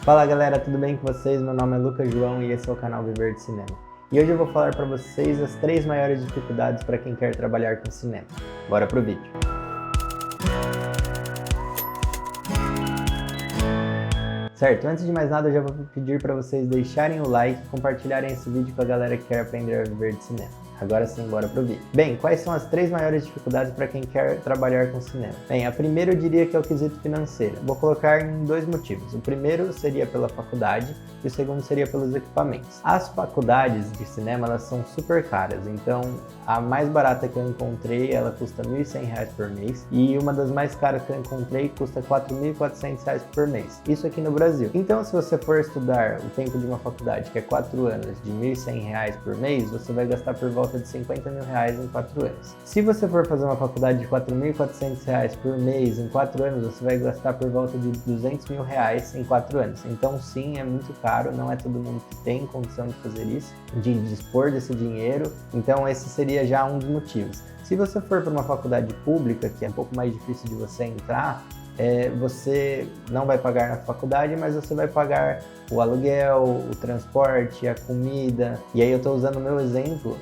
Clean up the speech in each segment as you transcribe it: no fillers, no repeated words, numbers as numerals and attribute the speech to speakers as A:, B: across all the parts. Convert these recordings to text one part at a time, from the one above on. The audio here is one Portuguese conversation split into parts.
A: Fala galera, tudo bem com vocês? Meu nome é Lucas João e esse é o canal Viver de Cinema. E hoje eu vou falar para vocês as 3 maiores dificuldades para quem quer trabalhar com cinema. Bora pro vídeo! Certo, antes de mais nada eu já vou pedir para vocês deixarem o like e compartilharem esse vídeo com a galera que quer aprender a viver de cinema. Agora sim, bora pro vídeo. Bem, quais são as 3 maiores dificuldades para quem quer trabalhar com cinema? Bem, a primeira eu diria que é o quesito financeiro. Vou colocar em 2 motivos. O primeiro seria pela faculdade e o segundo seria pelos equipamentos. As faculdades de cinema, elas são super caras, então a mais barata que eu encontrei, ela custa R$ 1.100 por mês e uma das mais caras que eu encontrei custa R$ 4.400 por mês. Isso aqui no Brasil. Então, se você for estudar o tempo de uma faculdade, que é 4 anos, de R$ 1.100 por mês, você vai gastar por volta de R$ 50 mil em 4 anos. Se você for fazer uma faculdade de R$ 4.400 por mês em 4 anos, você vai gastar por volta de R$ 200 mil em 4 anos. Então sim, é muito caro, não é todo mundo que tem condição de fazer isso, de dispor desse dinheiro, então esse seria já um dos motivos. Se você for para uma faculdade pública, que é um pouco mais difícil de você entrar, você não vai pagar na faculdade, mas você vai pagar o aluguel, o transporte, a comida. E aí eu estou usando o meu exemplo,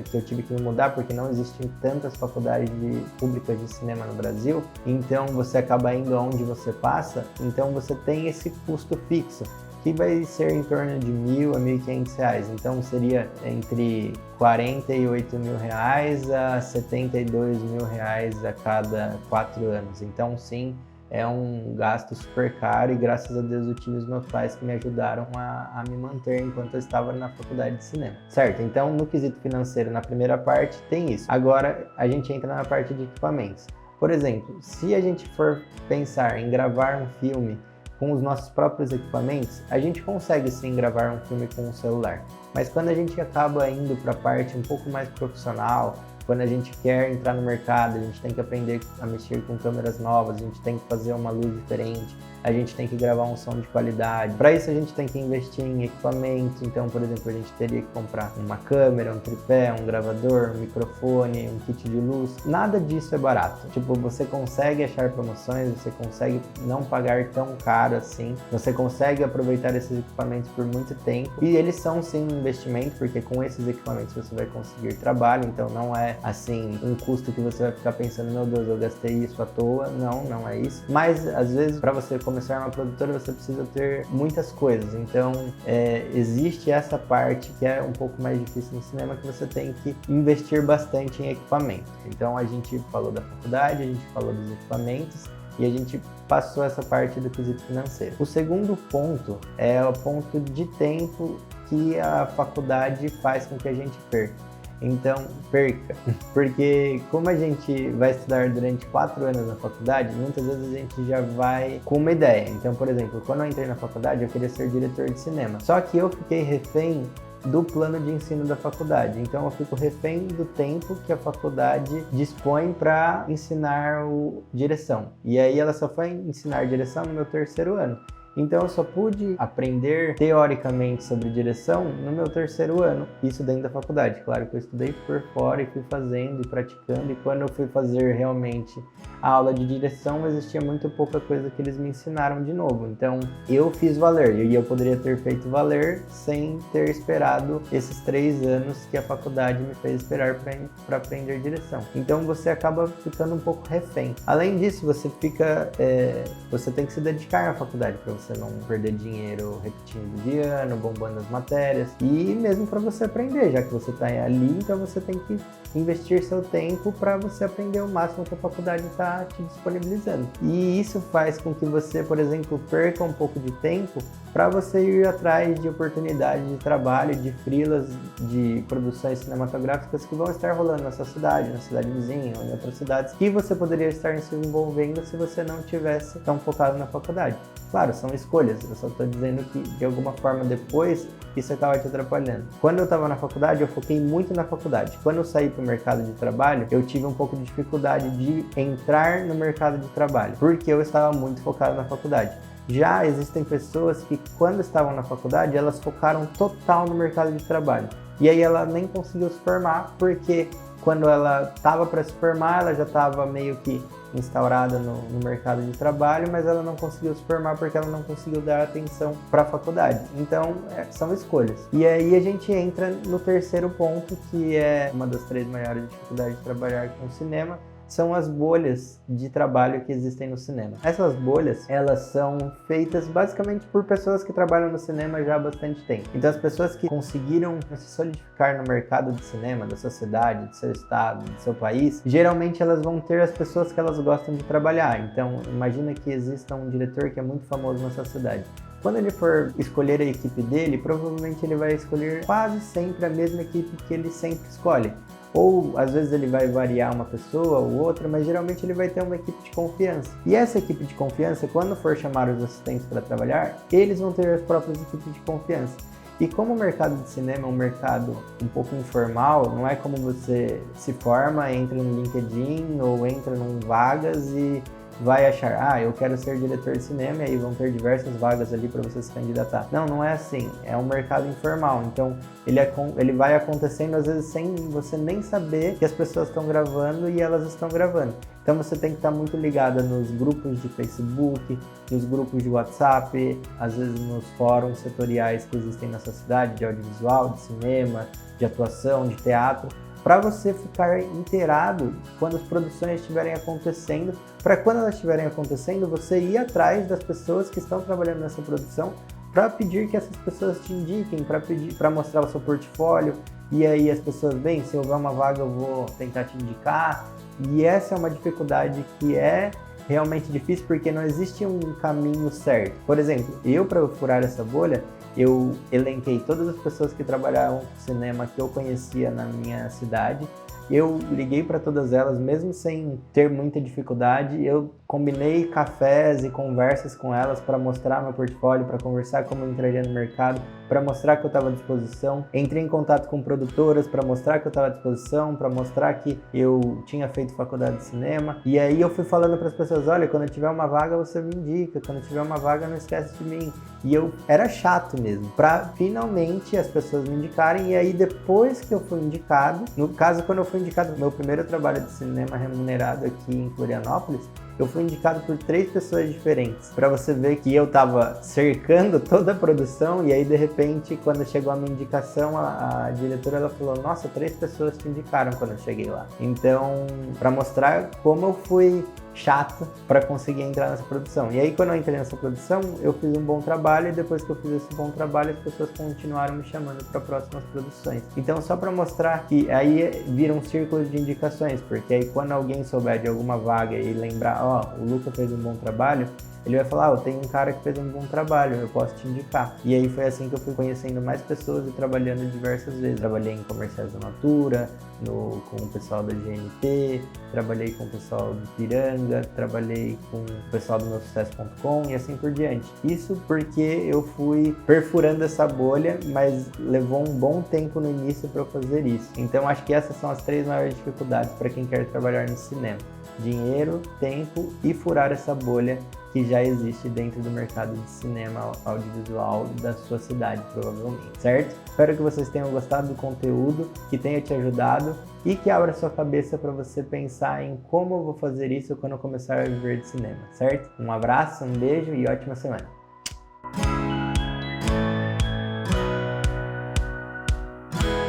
A: que eu tive que me mudar porque não existem tantas faculdades públicas de cinema no Brasil, então você acaba indo aonde você passa, então você tem esse custo fixo, que vai ser em torno de R$ 1.000 a R$ 1.500, então seria entre R$ 48 mil a R$ 72 mil a cada 4 anos. Então sim, é um gasto super caro e graças a Deus eu tive os meus pais que me ajudaram a me manter enquanto eu estava na faculdade de cinema. Certo, então no quesito financeiro, na primeira parte, tem isso. Agora a gente entra na parte de equipamentos. Por exemplo, se a gente for pensar em gravar um filme com os nossos próprios equipamentos, a gente consegue sim gravar um filme com um celular. Mas quando a gente acaba indo para a parte um pouco mais profissional, quando a gente quer entrar no mercado, a gente tem que aprender a mexer com câmeras novas, a gente tem que fazer uma luz diferente, a gente tem que gravar um som de qualidade. Para isso a gente tem que investir em equipamentos, então, por exemplo, a gente teria que comprar uma câmera, um tripé, um gravador, um microfone, um kit de luz. Nada disso é barato. Tipo, você consegue achar promoções, você consegue não pagar tão caro assim, você consegue aproveitar esses equipamentos por muito tempo e eles são sim um investimento, porque com esses equipamentos você vai conseguir trabalho, então não é assim um custo que você vai ficar pensando, meu Deus, eu gastei isso à toa. Não é isso. Mas às vezes para você começar uma produtora você precisa ter muitas coisas, então existe essa parte que é um pouco mais difícil no cinema, que você tem que investir bastante em equipamento. Então a gente falou da faculdade, a gente falou dos equipamentos e a gente passou essa parte do quesito financeiro. O segundo ponto é o ponto de tempo que a faculdade faz com que a gente perca. Então, perca, porque como a gente vai estudar durante 4 anos na faculdade, muitas vezes a gente já vai com uma ideia. Então, por exemplo, quando eu entrei na faculdade, eu queria ser diretor de cinema. Só que eu fiquei refém do plano de ensino da faculdade. Então, eu fico refém do tempo que a faculdade dispõe para ensinar direção. E aí, ela só foi ensinar direção no meu 3º ano. Então eu só pude aprender teoricamente sobre direção no meu 3º ano, isso dentro da faculdade. Claro que eu estudei por fora e fui fazendo e praticando, e quando eu fui fazer realmente a aula de direção, existia muito pouca coisa que eles me ensinaram de novo. Então eu fiz valer, e eu poderia ter feito valer sem ter esperado esses 3 anos que a faculdade me fez esperar para aprender direção. Então você acaba ficando um pouco refém. Além disso, você tem que se dedicar na faculdade para você não perder dinheiro repetindo de ano, bombando as matérias, e mesmo para você aprender, já que você está ali, então você tem que investir seu tempo para você aprender o máximo que a faculdade está te disponibilizando. E isso faz com que você, por exemplo, perca um pouco de tempo para você ir atrás de oportunidades de trabalho, de freelas, de produções cinematográficas que vão estar rolando na sua cidade, na cidade vizinha ou em outras cidades, que você poderia estar se envolvendo se você não tivesse tão focado na faculdade. Claro, são escolhas, eu só estou dizendo que de alguma forma depois isso acaba te atrapalhando. Quando eu estava na faculdade, eu foquei muito na faculdade. Quando eu saí para o mercado de trabalho, eu tive um pouco de dificuldade de entrar no mercado de trabalho, porque eu estava muito focado na faculdade. Já existem pessoas que, quando estavam na faculdade, elas focaram total no mercado de trabalho. E aí ela nem conseguiu se formar, porque quando ela estava para se formar, ela já estava meio que instaurada no mercado de trabalho, mas ela não conseguiu se formar porque ela não conseguiu dar atenção para a faculdade. Então, são escolhas. E aí a gente entra no terceiro ponto, que é uma das 3 maiores dificuldades de trabalhar com cinema, são as bolhas de trabalho que existem no cinema. Essas bolhas, elas são feitas basicamente por pessoas que trabalham no cinema já há bastante tempo. Então as pessoas que conseguiram se solidificar no mercado de cinema, da sua cidade, do seu estado, do seu país, geralmente elas vão ter as pessoas que elas gostam de trabalhar. Então imagina que exista um diretor que é muito famoso na sua cidade. Quando ele for escolher a equipe dele, provavelmente ele vai escolher quase sempre a mesma equipe que ele sempre escolhe. Ou às vezes ele vai variar uma pessoa ou outra, mas geralmente ele vai ter uma equipe de confiança. E essa equipe de confiança, quando for chamar os assistentes para trabalhar, eles vão ter as próprias equipes de confiança. E como o mercado de cinema é um mercado um pouco informal, não é como você se forma, entra no LinkedIn ou entra num Vagas e vai achar, eu quero ser diretor de cinema, e aí vão ter diversas vagas ali para você se candidatar. Não, não é assim. É um mercado informal. Então, ele vai acontecendo às vezes sem você nem saber que as pessoas estão gravando e elas estão gravando. Então, você tem que estar muito ligada nos grupos de Facebook, nos grupos de WhatsApp, às vezes nos fóruns setoriais que existem na sua cidade, de audiovisual, de cinema, de atuação, de teatro, para você ficar inteirado quando as produções estiverem acontecendo, para quando elas estiverem acontecendo, você ir atrás das pessoas que estão trabalhando nessa produção para pedir que essas pessoas te indiquem, para mostrar o seu portfólio, e aí as pessoas, bem, se houver uma vaga eu vou tentar te indicar. E essa é uma dificuldade que é realmente difícil, porque não existe um caminho certo. Por exemplo, para furar essa bolha, eu elenquei todas as pessoas que trabalhavam com cinema que eu conhecia na minha cidade. Eu liguei para todas elas, mesmo sem ter muita dificuldade. Eu combinei cafés e conversas com elas para mostrar meu portfólio, para conversar como eu entraria no mercado, para mostrar que eu estava à disposição. Entrei em contato com produtoras para mostrar que eu estava à disposição, para mostrar que eu tinha feito faculdade de cinema. E aí eu fui falando para as pessoas, olha, quando eu tiver uma vaga você me indica, quando eu tiver uma vaga não esquece de mim. E eu era chato mesmo, para finalmente as pessoas me indicarem. E aí depois que eu fui indicado, no caso quando eu fui indicado no meu primeiro trabalho de cinema remunerado aqui em Florianópolis, eu fui indicado por 3 pessoas diferentes, para você ver que eu estava cercando toda a produção, e aí de repente, quando chegou a minha indicação, a diretora ela falou, nossa, 3 pessoas te indicaram quando eu cheguei lá. Então, para mostrar como eu fui chato para conseguir entrar nessa produção. E aí quando eu entrei nessa produção, eu fiz um bom trabalho, e depois que eu fiz esse bom trabalho, as pessoas continuaram me chamando para próximas produções. Então só para mostrar que aí vira um círculo de indicações, porque aí quando alguém souber de alguma vaga e lembrar, o Luca fez um bom trabalho, ele vai falar, eu tenho um cara que fez um bom trabalho, eu posso te indicar. E aí foi assim que eu fui conhecendo mais pessoas e trabalhando diversas vezes. Trabalhei em comerciais da Natura, com o pessoal da GNT, trabalhei com o pessoal do Piranga, trabalhei com o pessoal do meusucesso.com e assim por diante. Isso porque eu fui perfurando essa bolha, mas levou um bom tempo no início para eu fazer isso. Então acho que essas são as 3 maiores dificuldades para quem quer trabalhar no cinema: dinheiro, tempo e furar essa bolha que já existe dentro do mercado de cinema audiovisual da sua cidade, provavelmente, certo? Espero que vocês tenham gostado do conteúdo, que tenha te ajudado e que abra sua cabeça para você pensar em como eu vou fazer isso quando eu começar a viver de cinema, certo? Um abraço, um beijo e ótima semana!